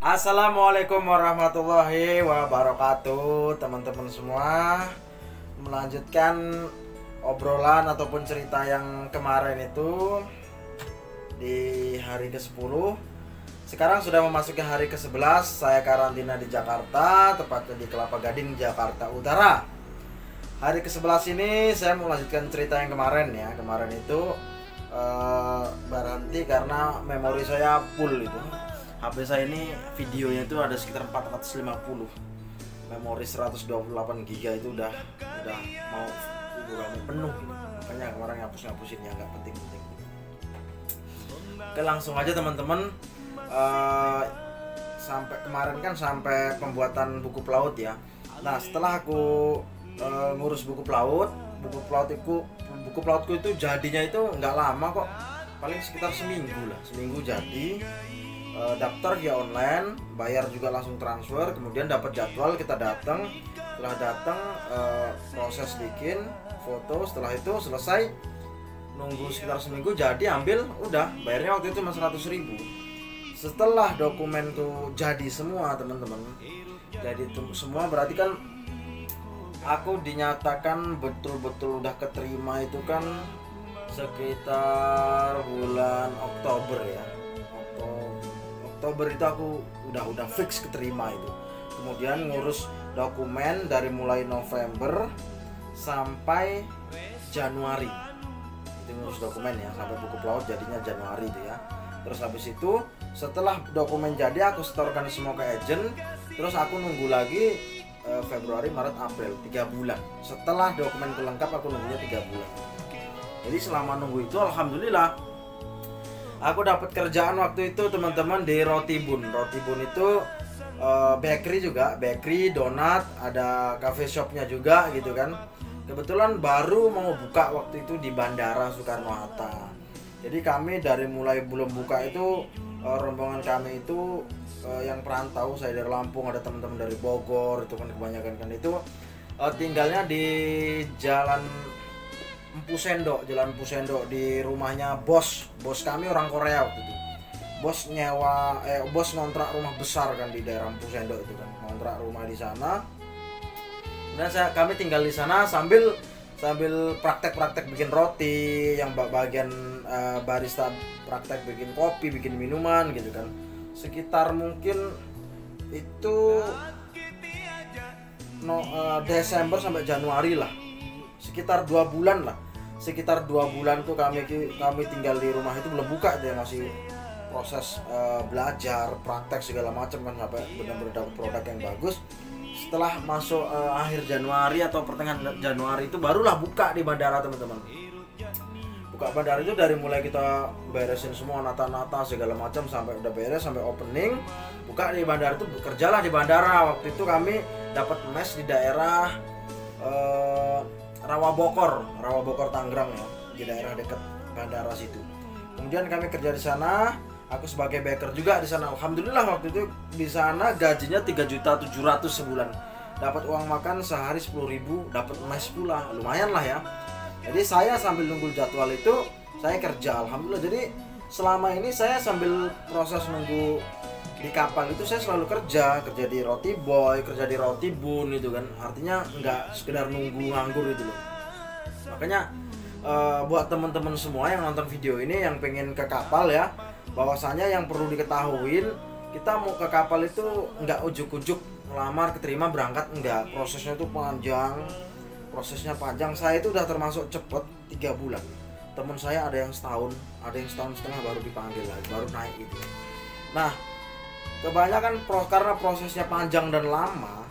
Assalamualaikum warahmatullahi wabarakatuh, teman-teman semua. Melanjutkan obrolan ataupun cerita yang kemarin itu di hari ke-10. Sekarang sudah memasuki hari ke-11. Saya karantina di Jakarta, tepatnya di Kelapa Gading, Jakarta Utara. Hari ke-11 ini saya mau lanjutkan cerita yang kemarin ya. Kemarin itu berhenti karena memori saya full itu. HP saya ini videonya itu ada sekitar 450, memori 128 GB itu udah mau penuh, makanya kemarin ngapusin ya, nggak penting. Oke, langsung aja teman-teman. Sampai kemarin kan sampai pembuatan buku pelaut ya. Nah, setelah aku ngurus buku pelautku itu jadinya itu nggak lama kok, paling sekitar seminggu jadi. Daftar via online, bayar juga langsung transfer, kemudian dapat jadwal, kita datang. Setelah datang proses bikin foto, setelah itu selesai, nunggu sekitar seminggu jadi, ambil, udah bayarnya waktu itu cuma 100.000. Setelah dokumenku jadi semua teman-teman, jadi semua, berarti kan aku dinyatakan betul-betul udah keterima itu kan sekitar bulan Oktober ya. Oktober itu aku udah fix keterima itu. Kemudian ngurus dokumen dari mulai November sampai Januari. Itu ngurus dokumen ya, sampai buku pelaut jadinya Januari itu ya. Terus habis itu setelah dokumen jadi aku setorkan semua ke agent. Terus aku nunggu lagi Februari, Maret, April, 3 bulan. Setelah dokumenku lengkap aku nunggunya 3 bulan. Jadi selama nunggu itu alhamdulillah aku dapat kerjaan waktu itu teman-teman di Roti Bun. Roti Bun itu bakery juga, bakery, donat, ada cafe shopnya juga gitu kan. Kebetulan baru mau buka waktu itu di Bandara Soekarno-Hatta. Jadi kami dari mulai belum buka itu rombongan kami itu yang perantau, saya dari Lampung, ada teman-teman dari Bogor itu kan, kebanyakan kan itu tinggalnya di Jalan Empu Sendok di rumahnya bos kami, orang Korea waktu itu. Bos ngontrak rumah besar kan di daerah Empu Sendok itu kan, ngontrak rumah di sana. Dan kami tinggal di sana sambil praktek bikin roti, yang bagian barista praktek bikin kopi, bikin minuman gitu kan. Sekitar mungkin itu Desember sampai Januari lah, sekitar 2 bulan lah. Sekitar 2 bulan tuh kami tinggal di rumah itu, belum buka deh, masih proses belajar, praktek segala macam kan, sampai benar-benar dapat produk yang bagus. Setelah masuk akhir Januari atau pertengahan Januari itu barulah buka di bandara teman-teman. Buka bandara itu dari mulai kita beresin semua nata-nata segala macam sampai udah beres, sampai opening, buka di bandara itu, bekerjalah di bandara. Waktu itu kami dapat mes di daerah Rawabokor Tangerang ya, di daerah dekat bandara situ. Kemudian kami kerja di sana, aku sebagai baker juga di sana. Alhamdulillah waktu itu di sana gajinya 3.700.000 sebulan. Dapat uang makan sehari 10.000, dapat mes pula, lumayan lah ya. Jadi saya sambil nunggu jadwal itu saya kerja, alhamdulillah. Jadi selama ini saya sambil proses nunggu di kapal itu saya selalu kerja di Roti Boy, kerja di Roti Bun itu kan, artinya nggak sekedar nunggu nganggur itu loh. Makanya buat teman-teman semua yang nonton video ini yang pengen ke kapal ya, bahwasanya yang perlu diketahui, kita mau ke kapal itu nggak ujuk-ujuk ngelamar keterima berangkat, enggak, prosesnya itu panjang. Saya itu udah termasuk cepet 3 bulan. Teman saya ada yang setahun setengah baru dipanggil lagi, baru naik gitu. Nah, kebanyakan karena prosesnya panjang dan lama,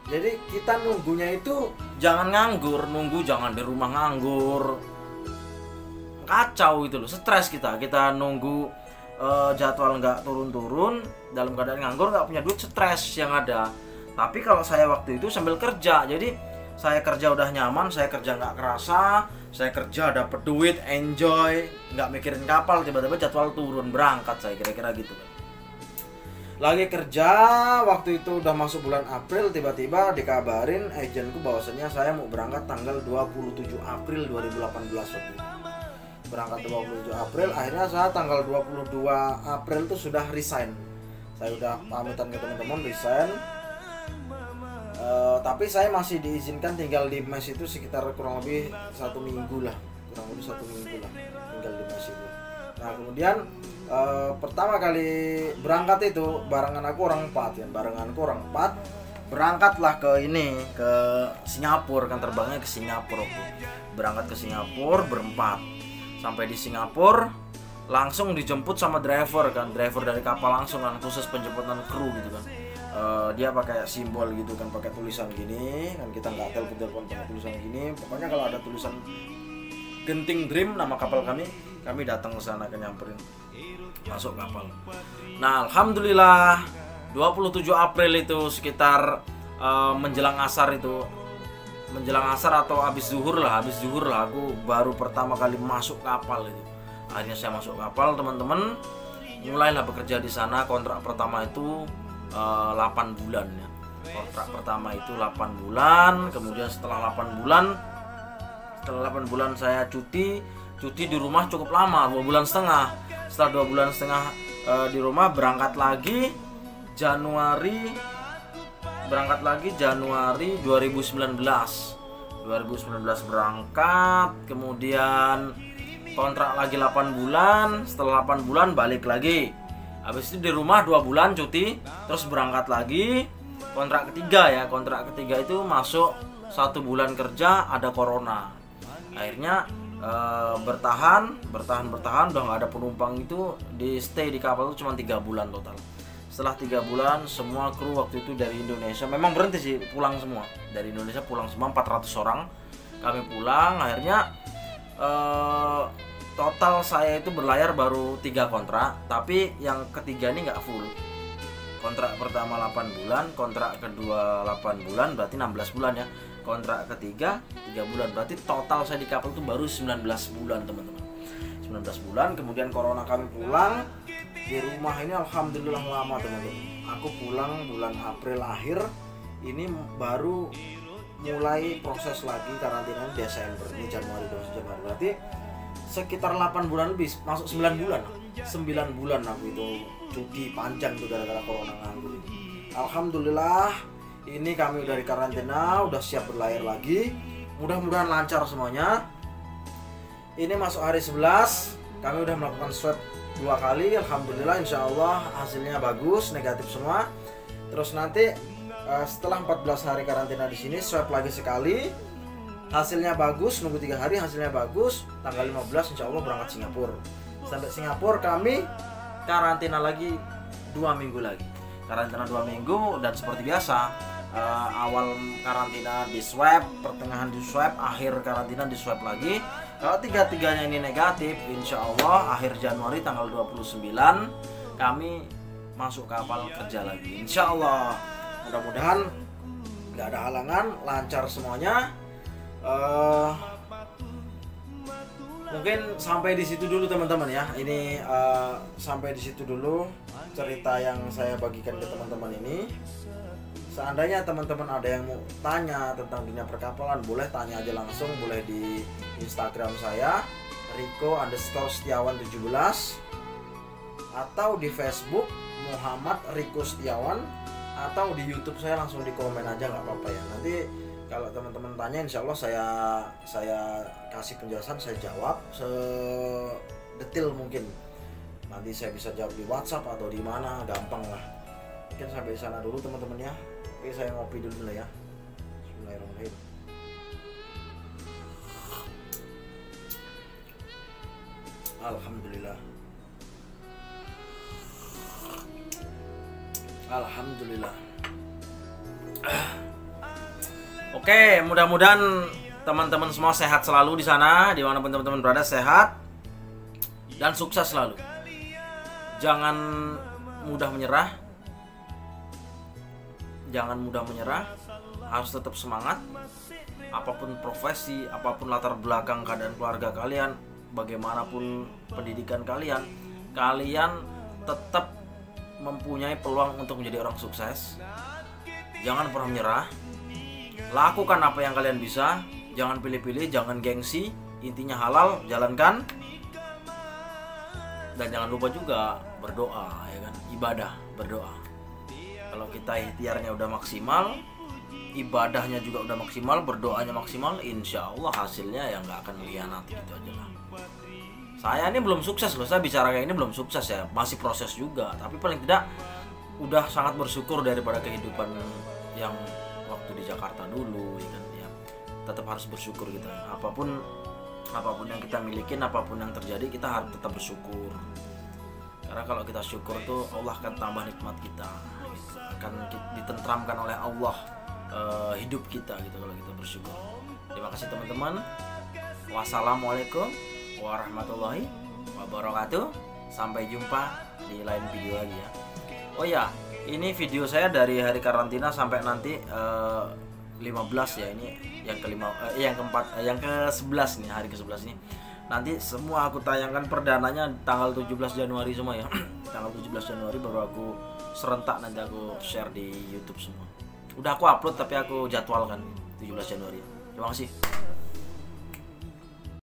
jadi kita nunggunya itu jangan nganggur, jangan di rumah nganggur, kacau gitu loh, stres kita nunggu jadwal nggak turun-turun, dalam keadaan nganggur, nggak punya duit, stres yang ada. Tapi kalau saya waktu itu sambil kerja, jadi saya kerja udah nyaman, saya kerja nggak kerasa, saya kerja dapet duit, enjoy, nggak mikirin kapal, tiba-tiba jadwal turun, berangkat saya, kira-kira gitu kan. Lagi kerja, waktu itu udah masuk bulan April, tiba-tiba dikabarin agenku bahwasanya saya mau berangkat tanggal 27 April 2018 waktu itu. Berangkat 27 April, akhirnya saya tanggal 22 April tuh sudah resign. Saya udah pamitan ke teman-teman resign. Tapi saya masih diizinkan tinggal di mes itu sekitar kurang lebih 1 minggu lah, tinggal di mes itu. Nah kemudian pertama kali berangkat itu barenganku orang 4, berangkatlah ke Singapura, kan terbangnya ke Singapura waktu. Berangkat ke Singapura berempat, sampai di Singapura langsung dijemput sama driver dari kapal langsung kan, khusus penjemputan kru gitu kan. Dia pakai simbol gitu kan, pakai tulisan gini kan, kita nggak telepon pakai tulisan gini. Pokoknya kalau ada tulisan Genting Dream nama kapal kami datang ke sana, nyamperin masuk kapal. Nah alhamdulillah 27 April itu sekitar menjelang asar atau habis zuhur lah aku baru pertama kali masuk kapal itu. Akhirnya saya masuk kapal teman-teman, mulailah bekerja di sana. Kontrak pertama itu 8 bulan ya. Kontrak pertama itu 8 bulan. Kemudian setelah 8 bulan saya cuti di rumah cukup lama, 2 bulan setengah. Setelah 2 bulan setengah di rumah, berangkat lagi Januari 2019 berangkat. Kemudian kontrak lagi 8 bulan. Setelah 8 bulan balik lagi. Habis itu di rumah 2 bulan cuti, terus berangkat lagi. Kontrak ketiga itu masuk 1 bulan kerja, ada corona. Akhirnya bertahan udah nggak ada penumpang. Itu di stay di kapal itu cuma 3 bulan total. Setelah 3 bulan semua kru waktu itu dari Indonesia memang berhenti sih, pulang semua. Dari Indonesia pulang semua 400 orang. Kami pulang. Akhirnya total saya itu berlayar baru 3 kontrak, tapi yang ketiga ini nggak full. Kontrak pertama 8 bulan, kontrak kedua 8 bulan, berarti 16 bulan ya. Kontrak ketiga 3 bulan, berarti total saya di kapal itu baru 19 bulan teman-teman. 19 bulan, kemudian corona kami pulang. Di rumah ini alhamdulillah lama teman-teman. Aku pulang bulan April akhir, ini baru mulai proses lagi karantina Desember, ini Januari, berarti sekitar 8 bulan lebih, masuk 9 bulan. 9 bulan aku itu cuti panjang tuh gara-gara corona nganggur itu. Alhamdulillah ini kami udah di karantina, udah siap berlayar lagi. Mudah-mudahan lancar semuanya. Ini masuk hari 11, kami udah melakukan swab 2 kali. Alhamdulillah insyaallah hasilnya bagus, negatif semua. Terus nanti setelah 14 hari karantina di sini swab lagi sekali. Hasilnya bagus, nunggu 3 hari hasilnya bagus. Tanggal 15 insya Allah berangkat Singapura. Sampai Singapura kami karantina lagi 2 minggu lagi. Karantina 2 minggu dan seperti biasa awal karantina di swab, pertengahan di swab, akhir karantina di swab lagi. Kalau 3-3-nya ini negatif, insya Allah akhir Januari tanggal 29 kami masuk kapal kerja lagi. Insya Allah mudah-mudahan nggak ada halangan, lancar semuanya. Mungkin sampai di situ dulu teman-teman ya. Ini sampai di situ dulu cerita yang saya bagikan ke teman-teman ini. Seandainya teman-teman ada yang mau tanya tentang dunia perkapalan, boleh tanya aja langsung, boleh di Instagram saya Riko_Setiawan17 atau di Facebook Muhammad Riko Setiawan, atau di YouTube saya langsung di komen aja, nggak apa-apa ya. Nanti kalau teman-teman tanya, insya Allah saya kasih penjelasan, saya jawab sedetil mungkin. Nanti saya bisa jawab di WhatsApp atau di mana, gampang lah. Mungkin sampai sana dulu teman-teman ya. Oke, saya ngopi dulu lah ya. Bismillahirrahmanirrahim. Alhamdulillah. Alhamdulillah. Oke, mudah-mudahan teman-teman semua sehat selalu di sana, dimanapun teman-teman berada, sehat dan sukses selalu. Jangan mudah menyerah, harus tetap semangat. Apapun profesi, apapun latar belakang keadaan keluarga kalian, bagaimanapun pendidikan kalian, kalian tetap mempunyai peluang untuk menjadi orang sukses. Jangan pernah menyerah. Lakukan apa yang kalian bisa, jangan pilih-pilih, jangan gengsi. Intinya halal, jalankan. Dan jangan lupa juga berdoa, ya kan? Ibadah, berdoa. Kalau kita ikhtiarnya udah maksimal, ibadahnya juga udah maksimal, berdoanya maksimal, insya Allah hasilnya ya nggak akan mengkhianati, gitu aja lah. Saya ini belum sukses loh, saya bicara kayak ini belum sukses ya, masih proses juga. Tapi paling tidak udah sangat bersyukur daripada kehidupan yang waktu di Jakarta dulu, ya kan ya. Tetap harus bersyukur kita. Apapun yang kita milikin, apapun yang terjadi, kita harus tetap bersyukur. Karena kalau kita syukur tuh Allah akan tambah nikmat kita, gitu. Akan ditentramkan oleh Allah hidup kita gitu kalau kita bersyukur. Terima kasih teman-teman. Wassalamualaikum warahmatullahi wabarakatuh. Sampai jumpa di lain video lagi ya. Oh ya, ini video saya dari hari karantina sampai nanti 15 ya, ini yang ke-11 nih, hari ke-11 nih. Nanti semua aku tayangkan perdananya tanggal 17 Januari semua ya. Tanggal 17 Januari baru aku serentak nanti aku share di YouTube semua. Udah aku upload tapi aku jadwalkan 17 Januari. Terima kasih.